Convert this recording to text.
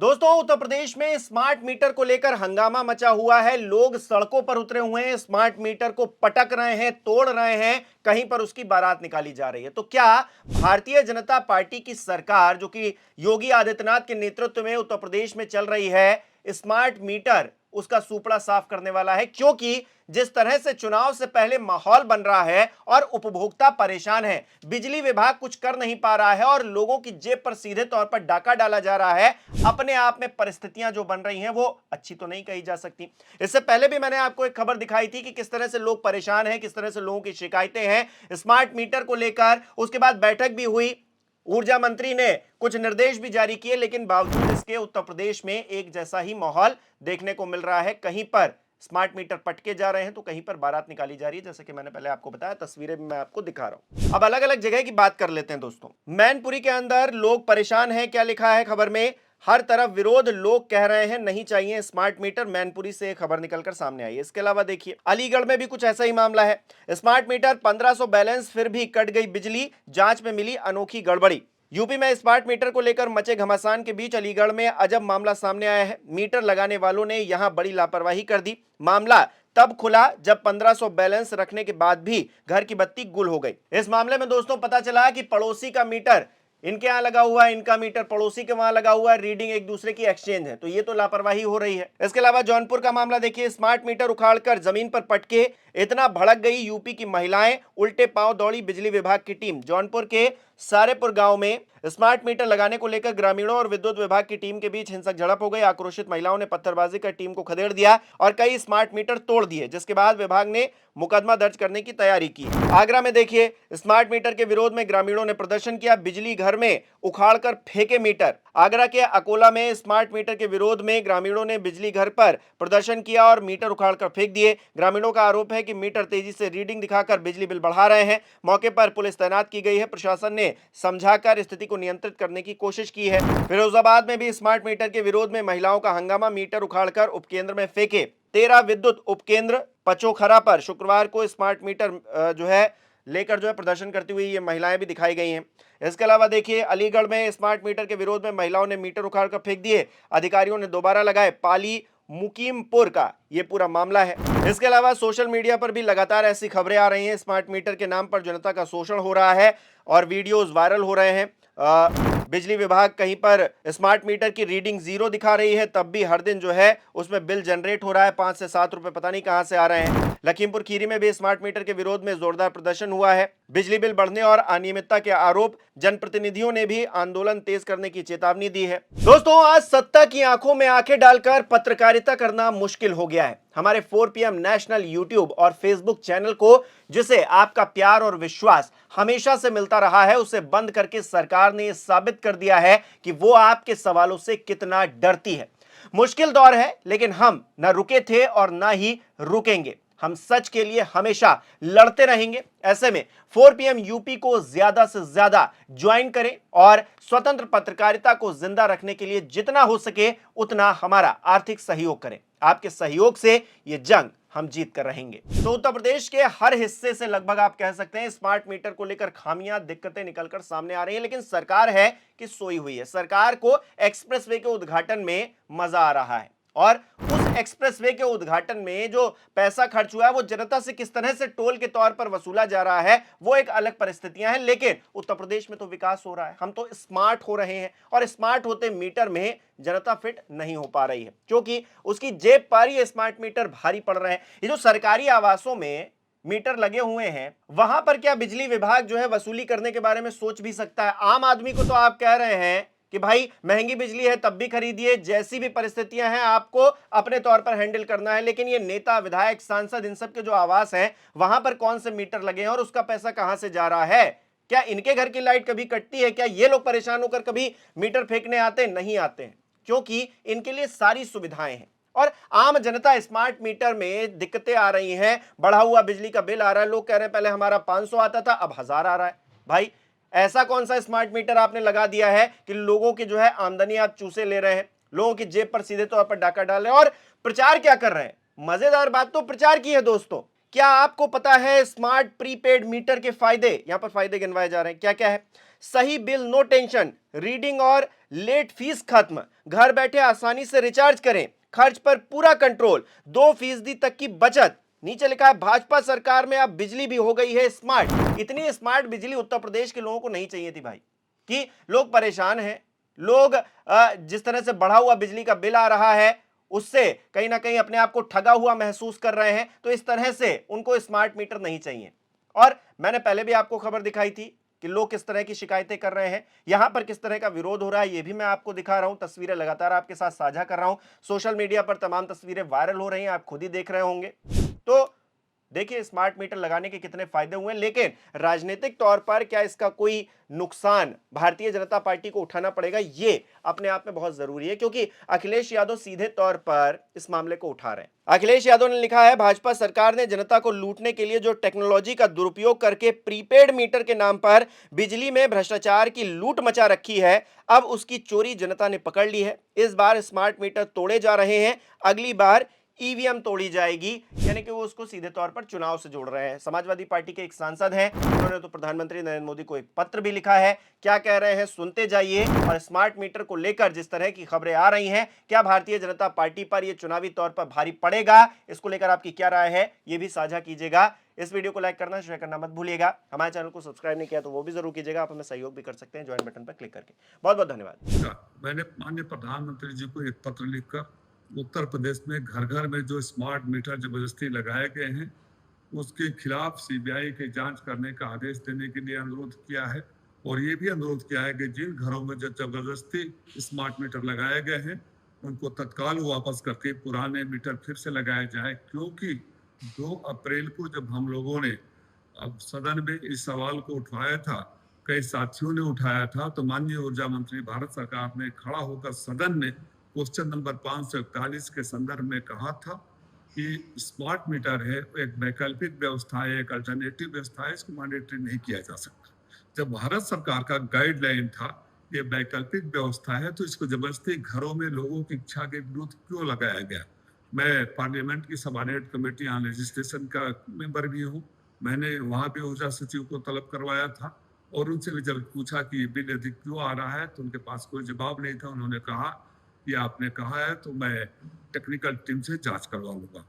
दोस्तों, उत्तर प्रदेश में smart meter को लेकर हंगामा मचा हुआ है। लोग सड़कों पर उतरे हुए हैं, स्मार्ट मीटर को पटक रहे हैं, तोड़ रहे हैं, कहीं पर उसकी बारात निकाली जा रही है। तो क्या भारतीय जनता पार्टी की सरकार, जो कि योगी आदित्यनाथ के नेतृत्व में उत्तर प्रदेश में चल रही है, स्मार्ट मीटर उसका सूपड़ा साफ करने वाला है? क्योंकि जिस तरह से चुनाव से पहले माहौल बन रहा है और उपभोक्ता परेशान है, बिजली विभाग कुछ कर नहीं पा रहा है और लोगों की जेब पर सीधे तौर पर डाका डाला जा रहा है, अपने आप में परिस्थितियां जो बन रही हैं वो अच्छी तो नहीं कही जा सकती। इससे पहले भी मैंने आपको एक खबर दिखाई थी कि किस तरह से लोग परेशान हैं, किस तरह से लोगों की शिकायतें हैं स्मार्ट मीटर को लेकर। उसके बाद बैठक भी हुई, ऊर्जा मंत्री ने कुछ निर्देश भी जारी किए, लेकिन बावजूद इसके उत्तर प्रदेश में एक जैसा ही माहौल देखने को मिल रहा है। कहीं पर स्मार्ट मीटर पटके जा रहे हैं तो कहीं पर बारात निकाली जा रही है। जैसे कि मैंने पहले आपको बताया, तस्वीरें भी मैं आपको दिखा रहा हूं। अब अलग अलग जगह की बात कर लेते हैं दोस्तों। मैनपुरी के अंदर लोग परेशान हैं। क्या लिखा है खबर में? हर तरफ विरोध, लोग कह रहे हैं नहीं चाहिए स्मार्ट मीटर। मैनपुरी से खबर निकलकर सामने आई है। इसके अलावा देखिए, अलीगढ़ में भी कुछ ऐसा ही मामला है। स्मार्ट मीटर 1500 बैलेंस, फिर भी कट गई बिजली, जांच में मिली अनोखी गड़बड़ी। यूपी में स्मार्ट मीटर को लेकर मचे घमासान के बीच अलीगढ़ में अजब मामला सामने आया है। मीटर लगाने वालों ने यहां बड़ी लापरवाही कर दी। मामला तब खुला जब 1500 बैलेंस रखने के बाद भी घर की बत्ती गुल हो गई। इस मामले में दोस्तों पता चला कि पड़ोसी का मीटर इनके यहां लगा हुआ है, इनका मीटर पड़ोसी के वहां लगा हुआ है, रीडिंग एक दूसरे की एक्सचेंज है। तो ये तो लापरवाही हो रही है। इसके अलावा जौनपुर का मामला देखिए, स्मार्ट मीटर उखाड़कर जमीन पर पटके, इतना भड़क गई यूपी की महिलाएं, उल्टे पांव दौड़ी बिजली विभाग की टीम। जौनपुर के सारेपुर गांव में स्मार्ट मीटर लगाने को लेकर ग्रामीणों और विद्युत विभाग की टीम के बीच हिंसक झड़प हो गई। आक्रोशित महिलाओं ने पत्थरबाजी कर टीम को खदेड़ दिया और कई स्मार्ट मीटर तोड़ दिए, जिसके बाद विभाग ने मुकदमा दर्ज करने की तैयारी की। आगरा में देखिए, स्मार्ट मीटर के विरोध में ग्रामीणों ने प्रदर्शन किया, बिजली घर में उखाड़कर फेंके मीटर। आगरा के अकोला में स्मार्ट मीटर के विरोध में ग्रामीणों ने बिजली घर पर प्रदर्शन किया और मीटर उखाड़कर फेंक दिए। ग्रामीणों का आरोप है कि मीटर तेजी से रीडिंग दिखाकर बिजली बिल बढ़ा रहे हैं। मौके पर पुलिस तैनात की गई है। प्रशासन ने समझाकर स्थिति को नियंत्रित करने की कोशिश की है। फिरोजाबाद में भी स्मार्ट मीटर के विरोध में महिलाओं का हंगामा, मीटर उखाड़कर उपकेंद्र में फेंके। 13 विद्युत उपकेंद्र पचोखरा पर शुक्रवार को स्मार्ट मीटर लेकर प्रदर्शन करती हुई ये महिलाएं भी दिखाई गई हैं। इसके अलावा देखिए, अलीगढ़ में स्मार्ट मीटर के विरोध में महिलाओं ने मीटर उखाड़कर फेंक दिए, अधिकारियों ने दोबारा लगाए। पाली मुकीमपुर का ये पूरा मामला है। इसके अलावा सोशल मीडिया पर भी लगातार ऐसी खबरें आ रही हैं, स्मार्ट मीटर के नाम पर जनता का शोषण हो रहा है और वीडियोस वायरल हो रहे हैं। बिजली विभाग कहीं पर स्मार्ट मीटर की रीडिंग 0 दिखा रही है, तब भी हर दिन उसमें बिल जनरेट हो रहा है। 5 से 7 रुपए पता नहीं कहां से आ रहे हैं। लखीमपुर खीरी में भी स्मार्ट मीटर के विरोध में जोरदार प्रदर्शन हुआ है। बिजली बिल बढ़ने और अनियमितता के आरोप, जनप्रतिनिधियों ने भी आंदोलन तेज करने की चेतावनी दी है। दोस्तों, आज सत्ता की आंखों में आंखें डालकर पत्रकारिता करना मुश्किल हो गया है। हमारे 4 PM नेशनल यूट्यूब और फेसबुक चैनल को, जिसे आपका प्यार और विश्वास हमेशा से मिलता रहा है, उसे बंद करके सरकार ने साबित कर दिया है कि वो आपके सवालों से कितना डरती है। मुश्किल दौर है, लेकिन हम न रुके थे और न ही रुकेंगे। हम सच के लिए हमेशा लड़ते रहेंगे। ऐसे में 4 PM यूपी को ज्यादा से ज्यादा ज्वाइन करें और स्वतंत्र पत्रकारिता को जिंदा रखने के लिए जितना हो सके उतना हमारा आर्थिक सहयोग करें। आपके सहयोग से ये जंग हम जीत कर रहेंगे। तो उत्तर प्रदेश के हर हिस्से से लगभग आप कह सकते हैं स्मार्ट मीटर को लेकर खामियां, दिक्कतें निकलकर सामने आ रही हैं, लेकिन सरकार है कि सोई हुई है। सरकार को एक्सप्रेसवे के उद्घाटन में मजा आ रहा है और उस एक्सप्रेसवे के उद्घाटन में जो पैसा खर्च हुआ है वो जनता से किस तरह से टोल के तौर पर वसूला जा रहा है, वो एक अलग परिस्थितियां हैं। लेकिन उत्तर प्रदेश में तो विकास हो रहा है, हम तो स्मार्ट हो रहे हैं और स्मार्ट होते मीटर में जनता फिट नहीं हो पा रही है, क्योंकि उसकी जेब पर ये स्मार्ट मीटर भारी पड़ रहे हैं। ये जो सरकारी आवासों में मीटर लगे हुए हैं, वहां पर क्या बिजली विभाग वसूली करने के बारे में सोच भी सकता है? आम आदमी को तो आप कह रहे हैं कि भाई महंगी बिजली है तब भी खरीदिए, जैसी भी परिस्थितियां हैं आपको अपने तौर पर हैंडल करना है। लेकिन ये नेता, विधायक, सांसद, इन सब के जो आवास हैं, वहां पर कौन से मीटर लगे हैं और उसका पैसा कहां से जा रहा है? क्या इनके घर की लाइट कभी कटती है? क्या ये लोग परेशान होकर कभी मीटर फेंकने आते नहीं आते हैं? क्योंकि इनके लिए सारी सुविधाएं हैं और आम जनता स्मार्ट मीटर में दिक्कतें आ रही हैं। बढ़ा हुआ बिजली का बिल आ रहा है। लोग कह रहे हैं पहले हमारा 500 आता था, अब 1000 आ रहा है। भाई, ऐसा कौन सा स्मार्ट मीटर आपने लगा दिया है कि लोगों की आमदनी आप चूसे ले रहे हैं, लोगों की जेब पर सीधे तौर पर डाका डाल रहे हैं? और प्रचार क्या कर रहे हैं? मजेदार बात तो प्रचार की है दोस्तों। क्या आपको पता है स्मार्ट प्रीपेड मीटर के फायदे? यहां पर फायदे गिनवाए जा रहे हैं। क्या क्या है? सही बिल, नो टेंशन, रीडिंग और लेट फीस खत्म, घर बैठे आसानी से रिचार्ज करें, खर्च पर पूरा कंट्रोल, 2% तक की बचत। नीचे लिखा है भाजपा सरकार में अब बिजली भी हो गई है स्मार्ट। इतनी स्मार्ट बिजली उत्तर प्रदेश के लोगों को नहीं चाहिए थी भाई, कि लोग परेशान हैं। लोग जिस तरह से बढ़ा हुआ बिजली का बिल आ रहा है उससे कहीं ना कहीं अपने आप को ठगा हुआ महसूस कर रहे हैं, तो इस तरह से उनको स्मार्ट मीटर नहीं चाहिए। और मैंने पहले भी आपको खबर दिखाई थी कि लोग किस तरह की शिकायतें कर रहे हैं, यहां पर किस तरह का विरोध हो रहा है, यह भी मैं आपको दिखा रहा हूं। तस्वीरें लगातार आपके साथ साझा कर रहा हूं, सोशल मीडिया पर तमाम तस्वीरें वायरल हो रही हैं, आप खुद ही देख रहे होंगे। तो देखिए स्मार्ट मीटर लगाने के कितने फायदे हुए, लेकिन राजनीतिक तौर पर क्या इसका कोई नुकसान भारतीय जनता पार्टी को उठाना पड़ेगा, ये अपने आप में बहुत जरूरी है, क्योंकि अखिलेश यादव सीधे तौर पर इस मामले को उठा रहे हैं। अखिलेश यादव ने लिखा है भाजपा सरकार ने जनता को लूटने के लिए जो टेक्नोलॉजी का दुरुपयोग करके प्रीपेड मीटर के नाम पर बिजली में भ्रष्टाचार की लूट मचा रखी है, अब उसकी चोरी जनता ने पकड़ ली है। इस बार स्मार्ट मीटर तोड़े जा रहे हैं, अगली बार ईवीएम तोड़ी जाएगी। यानी कि वो उसको सीधे तौर पर चुनाव से जोड़ रहे हैं। समाजवादी पार्टी के एक सांसद हैं, उन्होंने तो प्रधानमंत्री नरेंद्र मोदी को एक पत्र भी लिखा है। क्या कह रहे हैं सुनते जाइए। और स्मार्ट मीटर को लेकर जिस तरह की खबरें आ रही हैं, क्या भारतीय जनता पार्टी पर यह चुनावी तौर पर भारी पड़ेगा, इसको लेकर आपकी क्या राय है, यह भी साझा कीजिएगा। इस वीडियो को लाइक करना, शेयर करना मत भूलिएगा। हमारे चैनल को सब्सक्राइब नहीं किया तो वो भी जरूर कीजिएगा। आप हमें सहयोग भी कर सकते हैं ज्वाइन बटन पर क्लिक करके। बहुत बहुत धन्यवाद। मैंने माननीय प्रधानमंत्री जी को एक पत्र लिखकर उत्तर प्रदेश में घर घर में जो स्मार्ट मीटर जबरदस्ती लगाए गए हैं उसके खिलाफ सीबीआई की जांच करने का आदेश देने के लिए अनुरोध किया है। और ये भी अनुरोध किया है कि जिन घरों में जो जबरदस्ती स्मार्ट मीटर लगाए गए हैं उनको तत्काल वापस करके पुराने मीटर फिर से लगाए जाए, क्योंकि 2 अप्रैल को जब हम लोगों ने अब सदन में इस सवाल को उठाया था, कई साथियों ने उठाया था, तो माननीय ऊर्जा मंत्री भारत सरकार ने खड़ा होकर सदन में क्वेश्चन नंबर 541 के संदर्भ में कहा था कि स्मार्ट मीटर है एक वैकल्पिक व्यवस्था है, एक अल्टरनेटिव व्यवस्था है, इसको मैंडेटरी नहीं किया जा सकता। जब भारत सरकार का गाइडलाइन था ये वैकल्पिक व्यवस्था है तो इसको जबरदस्ती घरों में लोगों की इच्छा के विरुद्ध क्यों लगाया गया। मैं पार्लियामेंट की सबऑर्डिनेट कमेटी ऑन लेजिस्लेशन का मेंबर भी हूँ। मैंने वहां भी ऊर्जा सचिव को तलब करवाया था और उनसे भी जब पूछा कि बिल अधिक क्यों आ रहा है तो उनके पास कोई जवाब नहीं था। उन्होंने कहा कि आपने कहा है तो मैं टेक्निकल टीम से जांच करवाऊंगा।